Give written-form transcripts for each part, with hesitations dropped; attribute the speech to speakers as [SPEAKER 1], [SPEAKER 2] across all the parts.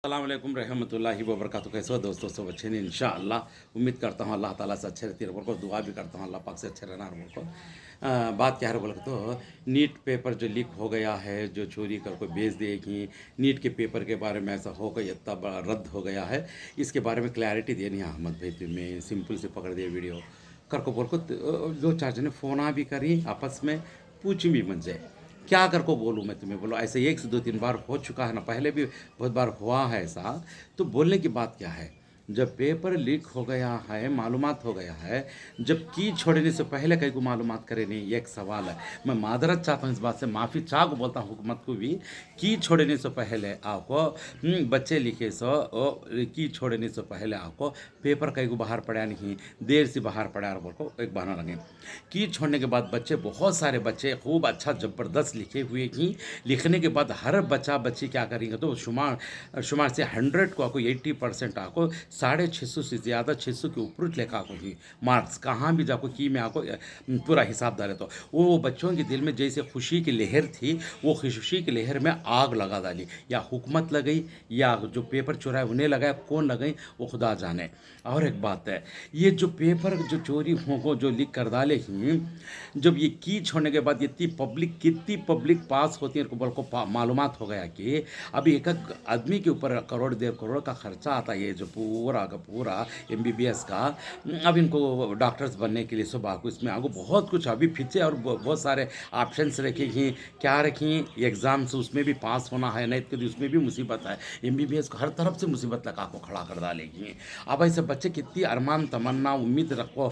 [SPEAKER 1] अस्सलाम वालेकुम रहमतुल्लाहि व बरकातहू। कैसे हो दोस्तों? सब अच्छे हैं इंशाअल्लाह। उम्मीद करता हूँ अल्लाह ताला से अच्छे रहती है को दुआ भी करता हूँ अल्लाह पाक से अच्छे रहना को। बात क्या है बोल के तो नीट पेपर जो लीक हो गया है, जो चोरी कर को बेच दिए नीट के पेपर के बारे में ऐसा हो गया, इतना बड़ा रद्द हो गया है। इसके बारे में क्लैरिटी देनी है अहमद भाई, तुम्हें सिंपल से पकड़ दिया वीडियो कर को बोल को दो चार जने फ़ोन भी करी आपस में, पूछ भी मत जाए क्या कर को बोलूँ मैं तुम्हें, बोलो ऐसे एक से दो तीन बार हो चुका है ना, पहले भी बहुत बार हुआ है ऐसा। तो बोलने की बात क्या है, जब पेपर लीक हो गया है, मालूमात हो गया है, जब की छोड़ने से पहले कहीं को मालूमात करे नहीं, ये एक सवाल है। मैं मादरत चाहता हूँ इस बात से, माफ़ी चाह को बोलता हूँ हुकूमत को भी। की छोड़ने से पहले आपको बच्चे लिखे सो की छोड़ने से पहले आपको पेपर कहीं को बाहर पड़ा नहीं, देर से बाहर पड़ा और बोल को एक बहाना लगे। की छोड़ने के बाद बच्चे, बहुत सारे बच्चे खूब अच्छा ज़बरदस्त लिखे हुए ही, लिखने के बाद हर बच्चा बच्ची क्या करेंगे तो शुमार शुमार से 100 को आपको 80% आपको 650 से ज़्यादा 600 के ऊपर लेखा आपको ही मार्क्स कहाँ भी जाको की में आपको पूरा हिसाब डाले तो वो बच्चों के दिल में जैसे खुशी की लहर थी, वो खुशी की लहर में आग लगा डाली। या हुकूमत लगाई या जो पेपर चुराए उन्हें लगाया, कौन लगाई वो खुदा जाने। और एक बात है, ये जो पेपर जो चोरी हो जो लीक कर डाले ही, जब ये की छोड़ने के बाद इतनी पब्लिक, कितनी पब्लिक पास होती है बोल को मालूमात हो गया कि अभी एक एक आदमी के ऊपर करोड़ 1.5 करोड़ का खर्चा आता है, ये जो पूरा का पूरा MBBS का। अब इनको डॉक्टर्स बनने के लिए सब आगो इसमें आगो बहुत कुछ अभी पीछे और बहुत सारे ऑप्शंस रखे ही, क्या रखी एग्ज़ाम्स, उसमें भी पास होना है, नहीं तो उसमें भी मुसीबत है। MBBS को हर तरफ से मुसीबत लगा को खड़ा कर डालेगी। अब ऐसे बच्चे कितनी अरमान तमन्ना उम्मीद रखो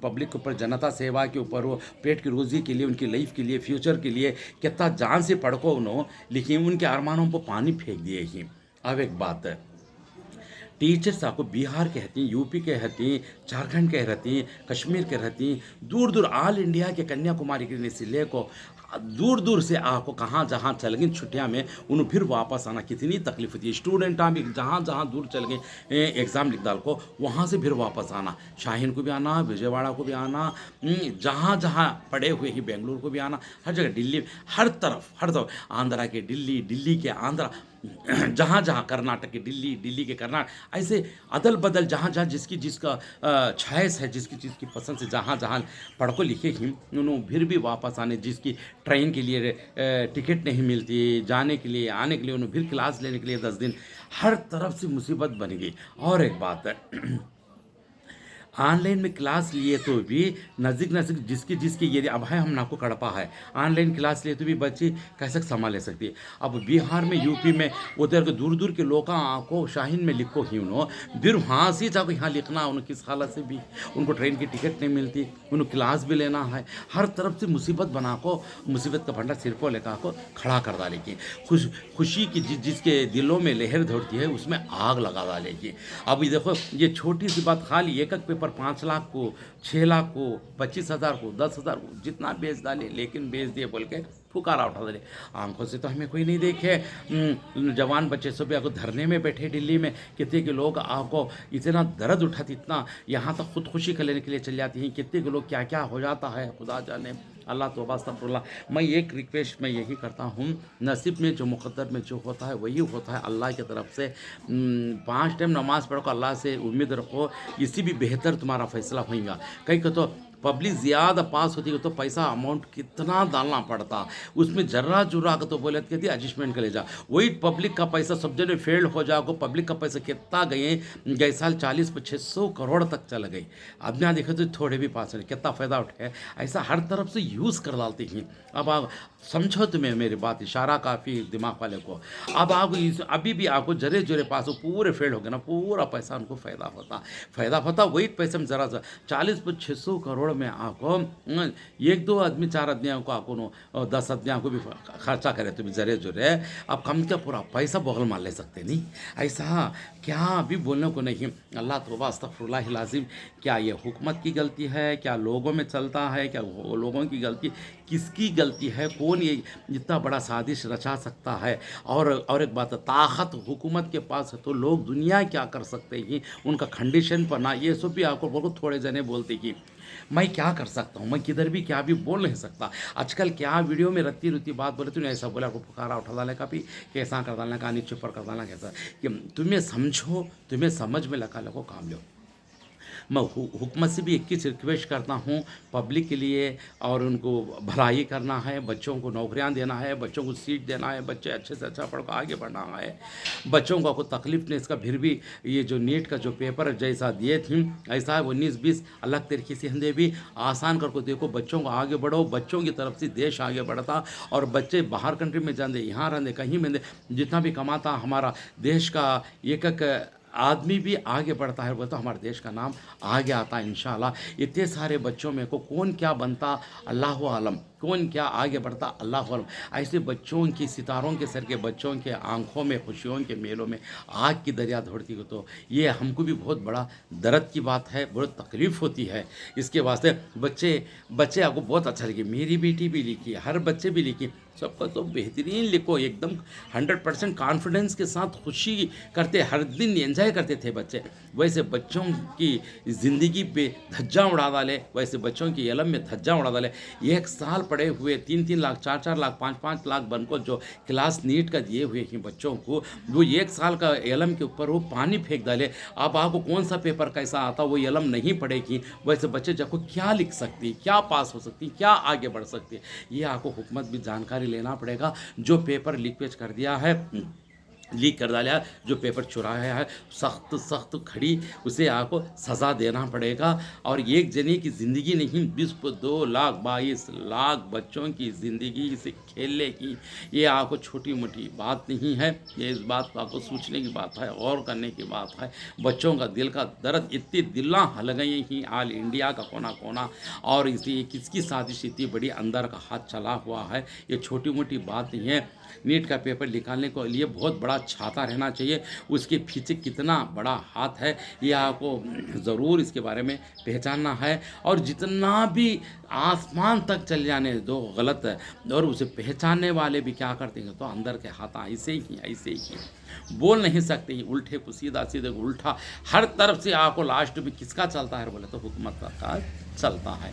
[SPEAKER 1] पब्लिक के ऊपर, जनता सेवा के ऊपर, वो पेट की रोज़ी के लिए, उनकी लाइफ के लिए, फ्यूचर के लिए कितना जान से पढ़को उन्होंने, लेकिन उनके अरमानों को पानी फेंक दिए ही। अब एक बात है, टीचर्स आपको बिहार के रहती, यूपी के रहती, झारखंड के रहती, कश्मीर के रहती, दूर दूर ऑल इंडिया के कन्याकुमारी के से ले को दूर दूर से आपको कहाँ जहाँ चल गए छुट्टियाँ में, उन्हें फिर वापस आना कितनी तकलीफ होती है। स्टूडेंट भी जहाँ जहाँ दूर चल गए एग्ज़ाम लिख डाल को, वहाँ से फिर वापस आना, शाहीन को भी आना, विजयवाड़ा को भी आना, जहाँ जहाँ पड़े हुए ही बेंगलुरु को भी आना, हर जगह दिल्ली, हर तरफ आंध्रा के दिल्ली, दिल्ली के आंध्रा, जहाँ जहाँ कर्नाटक के दिल्ली, दिल्ली के कर्नाटक, ऐसे अदल बदल जहाँ जहाँ जिसकी जिसका ख्वाहिश है, जिसकी जिसकी पसंद से जहाँ जहाँ पढ़ को लिखे ही, उन्होंने फिर भी वापस आने, जिसकी ट्रेन के लिए टिकट नहीं मिलती जाने के लिए आने के लिए, उन्हें फिर क्लास लेने के लिए 10 दिन, हर तरफ से मुसीबत बन गई। और एक बात है, ऑनलाइन में क्लास लिए तो भी नज़दीक नज़दीक जिसकी जिसकी ये अब है, हम नाको कड़पा है, ऑनलाइन क्लास लिए तो भी बच्चे कैसे संभाल ले सकती है। अब बिहार में, यूपी में, उधर के दूर दूर के लोग को शाहीन में लिखो ही उन्होंने, फिर वहाँ से जाकर यहाँ लिखना, उन्हें किस हालत से भी उनको ट्रेन की टिकट नहीं मिलती, उन्हें क्लास भी लेना है, हर तरफ से मुसीबत बना को, मुसीबत का भंडार सिर को लेकर को खड़ा कर डालेगी। खुशी की जिसके दिलों में लहर दौड़ती है उसमें आग लगा डालेगी। अभी देखो ये छोटी सी बात, खाली एक एक पेपर 5 लाख को, 6 लाख को, 25,000 को, 10,000 को, जितना बेच डाले, लेकिन बेच दिए बोल के फुकारा उठा दे। आंखों से तो हमें कोई नहीं देखे, जवान बच्चे सब आपको धरने में बैठे दिल्ली में, कितने के लोग आपको इतना दर्द उठाते, इतना यहाँ तक खुदकुशी कर लेने के लिए चले जाती हैं, कितने के लोग क्या क्या हो जाता है खुदा जाने। अल्लाह तौबा अस्तगफुरुल्लाह। मैं एक रिक्वेस्ट मैं यही करता हूँ, नसीब में जो मुक़द्दर में जो होता है वही होता है अल्लाह की तरफ से। 5 टाइम नमाज़ पढ़ो, अल्लाह से उम्मीद रखो, इससे भी बेहतर तुम्हारा फैसला होगा। कहीं को तो पब्लिक ज़्यादा पास होती है तो पैसा अमाउंट कितना डालना पड़ता, उसमें जर्रा जुर्रा का तो बोले कहती एडजस्टमेंट कर ले जा, वही पब्लिक का पैसा सब जगह फेल्ड हो जाओ। पब्लिक का पैसा कितना गए साल 40-600 करोड़ तक चल गई। अब यहाँ देखे तो थोड़े भी पास नहीं, कितना फ़ायदा उठे, ऐसा हर तरफ से यूज़ कर डालती हैं। अब आप समझो तुम्हें मेरी बात, इशारा काफ़ी दिमाग वाले को। अब आप अभी भी आपको जरे जरे पास हो पूरे फेल हो गए ना, पूरा पैसा उनको फ़ायदा होता वही पैसे में ज़रा सा 40-600 करोड़ में आपको एक दो आदमी, 4 आदमियों को आपको 10 आदमियों को भी खर्चा करे तो भी जरे जुरे, अब कम क्या पूरा पैसा बगल मार ले सकते नहीं। ऐसा क्या अभी बोलने को नहीं। अल्लाह तौबा अस्तगफुरुल्लाह लाज़िम। क्या ये हुकूमत की गलती है, क्या लोगों में चलता है, क्या वो लोगों की गलती, किसकी गलती है, कौन ये इतना बड़ा साजिश रचा सकता है। और एक बात है, ताकत हुकूमत के पास है तो लोग दुनिया क्या कर सकते हैं, उनका कंडीशन पर ना, ये सब भी आपको बहुत थोड़े जने बोलते कि मैं क्या कर सकता हूँ, मैं किधर भी क्या भी बोल नहीं सकता। आजकल क्या वीडियो में रत्ती रुत्ती बात बोले, तूने ऐसा बोला को पुकारा उठा डालने का भी, कैसा कर डालने का, नीचे ऊपर कर डालना कैसा, कि तुम्हें समझो, तुम्हें समझ में लगा लगो काम लो। मैं हुकूमत से भी एक ही रिक्वेस्ट करता हूँ पब्लिक के लिए, और उनको भलाई करना है, बच्चों को नौकरियाँ देना है, बच्चों को सीट देना है, बच्चे अच्छे से अच्छा पढ़ कर आगे बढ़ना है, बच्चों को कोई तकलीफ नहीं। इसका फिर भी ये जो नीट का जो पेपर जैसा दिए थे ऐसा है 19-20 अलग तरीके से हम भी आसान करको देखो, बच्चों को आगे बढ़ो, बच्चों की तरफ से देश आगे बढ़ता। और बच्चे बाहर कंट्री में जाते, यहाँ रहते, कहीं में जितना भी कमाता हमारा देश का एक एक आदमी भी आगे बढ़ता है, बोलता हमारे देश का नाम आगे आता है इंशाल्लाह। इतने सारे बच्चों में को कौन क्या बनता अल्लाह आलम, कौन क्या आगे बढ़ता अल्लाह आलम। ऐसे बच्चों की, सितारों के सर के बच्चों के आंखों में, खुशियों के मेलों में आग की दरिया दौड़ती हो, तो ये हमको भी बहुत बड़ा दर्द की बात है, बहुत तकलीफ़ होती है। इसके वास्ते बच्चे बच्चे आपको बहुत अच्छा लगे, मेरी बेटी भी लिखी, हर बच्चे भी लिखी, सबका तो बेहतरीन लिखो, एकदम 100% कॉन्फिडेंस के साथ खुशी करते, हर दिन एंजॉय करते थे बच्चे। वैसे बच्चों की ज़िंदगी पे धज्जा उड़ा डाले, वैसे बच्चों की इलम में धज्जा उड़ा डाले। 1 साल पढ़े हुए 3-3 लाख, 4-4 लाख, 5-5 लाख बनकर जो क्लास नीट का दिए हुए हैं बच्चों को, वो 1 साल का इलम के ऊपर वो पानी फेंक डाले। अब आपको कौन सा पेपर कैसा आता वो इलम नहीं पड़ेगी, वैसे बच्चे जब को क्या लिख सकती, क्या पास हो सकती, क्या आगे बढ़ सकती, ये आपको हुकूमत भी जानकारी लेना पड़ेगा। जो पेपर लीकेज कर दिया है, लीक कर डाला है, जो पेपर चुराया है, सख्त सख्त खड़ी उसे आपको सज़ा देना पड़ेगा। और एक जने की ज़िंदगी नहीं, 2 लाख 22 लाख बच्चों की ज़िंदगी से खेलने की, ये आपको छोटी मोटी बात नहीं है। ये इस बात को आपको सोचने की बात है, गौर करने की बात है। बच्चों का दिल का दर्द, इतनी दिल्ला हल गई ही ऑल इंडिया का कोना कोना, और इसी किसकी साजिश इतनी बड़ी अंदर का हाथ चला हुआ है, ये छोटी मोटी बात नहीं है। नीट का पेपर निकालने के लिए बहुत बड़ा छाता रहना चाहिए, उसके पीछे कितना बड़ा हाथ है ये आपको ज़रूर इसके बारे में पहचानना है। और जितना भी आसमान तक चल जाने दो गलत है, और उसे पहचानने वाले भी क्या करते हैं, तो अंदर के हाथ ऐसे ही बोल नहीं सकते ही, उल्टे को सीधा, सीधे को उल्टा, हर तरफ से आपको लास्ट में किसका चलता है बोले तो हुकूमत का चलता है।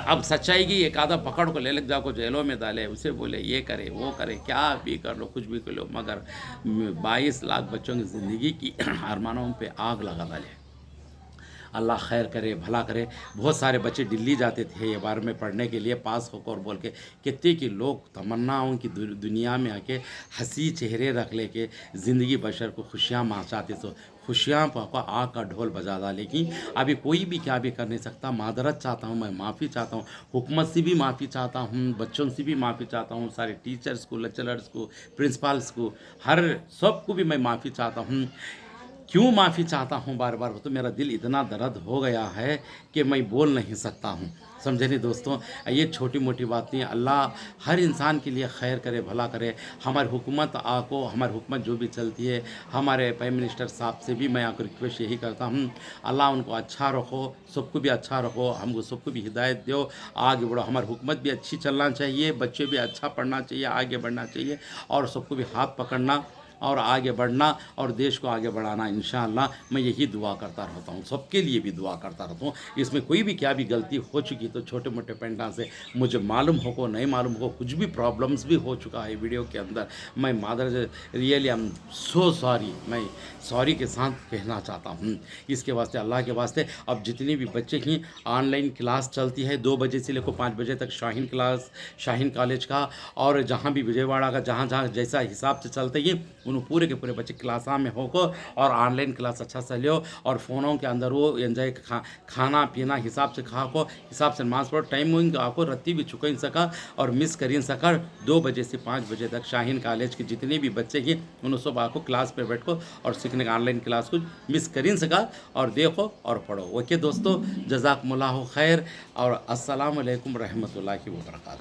[SPEAKER 1] अब सच्चाई की एक आधा पकड़ को ले लग जाओ, जेलों में डाले, उसे बोले ये करे वो करे, क्या भी कर लो, कुछ भी कर लो, मगर 22 लाख बच्चों की ज़िंदगी की अरमानों पे आग लगा डाले। अल्लाह खैर करे, भला करे। बहुत सारे बच्चे दिल्ली जाते थे ये बार में पढ़ने के लिए, पास होकर और बोल के, कितने के लोग तमन्नाओं की दुनिया में आके हंसी चेहरे रख ले के ज़िंदगी बशर को खुशियाँ माचाते, तो खुशियाँ पापा आग का ढोल बजा डाले। लेकिन अभी कोई भी क्या भी कर नहीं सकता। मादरत चाहता हूँ, मैं माफ़ी चाहता हूँ, हुकूमत से भी माफ़ी चाहता हूँ, बच्चों से भी माफ़ी चाहता हूँ, सारे टीचर्स को, लेक्चरर्स को, प्रिंसिपल्स को, हर सबको भी मैं माफ़ी चाहता हूँ। क्यों माफ़ी चाहता हूँ बार बार, तो मेरा दिल इतना दर्द हो गया है कि मैं बोल नहीं सकता हूँ। समझे नहीं दोस्तों, ये छोटी मोटी बात नहीं। अल्लाह हर इंसान के लिए खैर करे, भला करे। हमारी हुकूमत आको, हमारी हुकूमत जो भी चलती है, हमारे प्राइम मिनिस्टर साहब से भी मैं आकर रिक्वेस्ट यही करता हूँ, अल्लाह उनको अच्छा रखो, सबको भी अच्छा रखो, हमको सबको भी हिदायत दो, आगे बढ़ो। हमारी हुकूमत भी अच्छी चलना चाहिए, बच्चे भी अच्छा पढ़ना चाहिए, आगे बढ़ना चाहिए, और सबको भी हाथ पकड़ना और आगे बढ़ना और देश को आगे बढ़ाना। इंशाअल्लाह मैं यही दुआ करता रहता हूँ, सबके लिए भी दुआ करता रहता हूँ। इसमें कोई भी क्या भी गलती हो चुकी तो छोटे मोटे पेंटा से मुझे मालूम हो को नहीं मालूम हो, कुछ भी प्रॉब्लम्स भी हो चुका है वीडियो के अंदर, मैं मादर really I am so sorry, मैं सॉरी के साथ कहना चाहता हूँ। इसके वास्ते, अल्लाह के वास्ते, अब जितने भी बच्चे की ऑनलाइन क्लास चलती है 2 बजे से लेकर 5 बजे तक, शाहीन क्लास, शाहीन कॉलेज का, और जहाँ भी विजयवाड़ा का जहाँ जहाँ जैसा हिसाब से चलते ही उन पूरे के पूरे बच्चे क्लासा में होकर और ऑनलाइन क्लास अच्छा से लियो, और फ़ोनों के अंदर वो एंजॉय खाना पीना हिसाब से खा को, हिसाब से मास्क पर टाइमिंग आपको रत्ती भी चुका ही सका और मिस कर ही सका। 2 बजे से 5 बजे तक शाहीन कॉलेज के जितने भी बच्चे हैं उन सब आपको क्लास पे बैठो और सीखने का ऑनलाइन क्लास कुछ मिस कर ही सका, और देखो और पढ़ो। ओके दोस्तों, जज़ाकुमुल्लाह खैर, और अस्सलाम वालेकुम रहमतुल्लाहि व बरकातहू।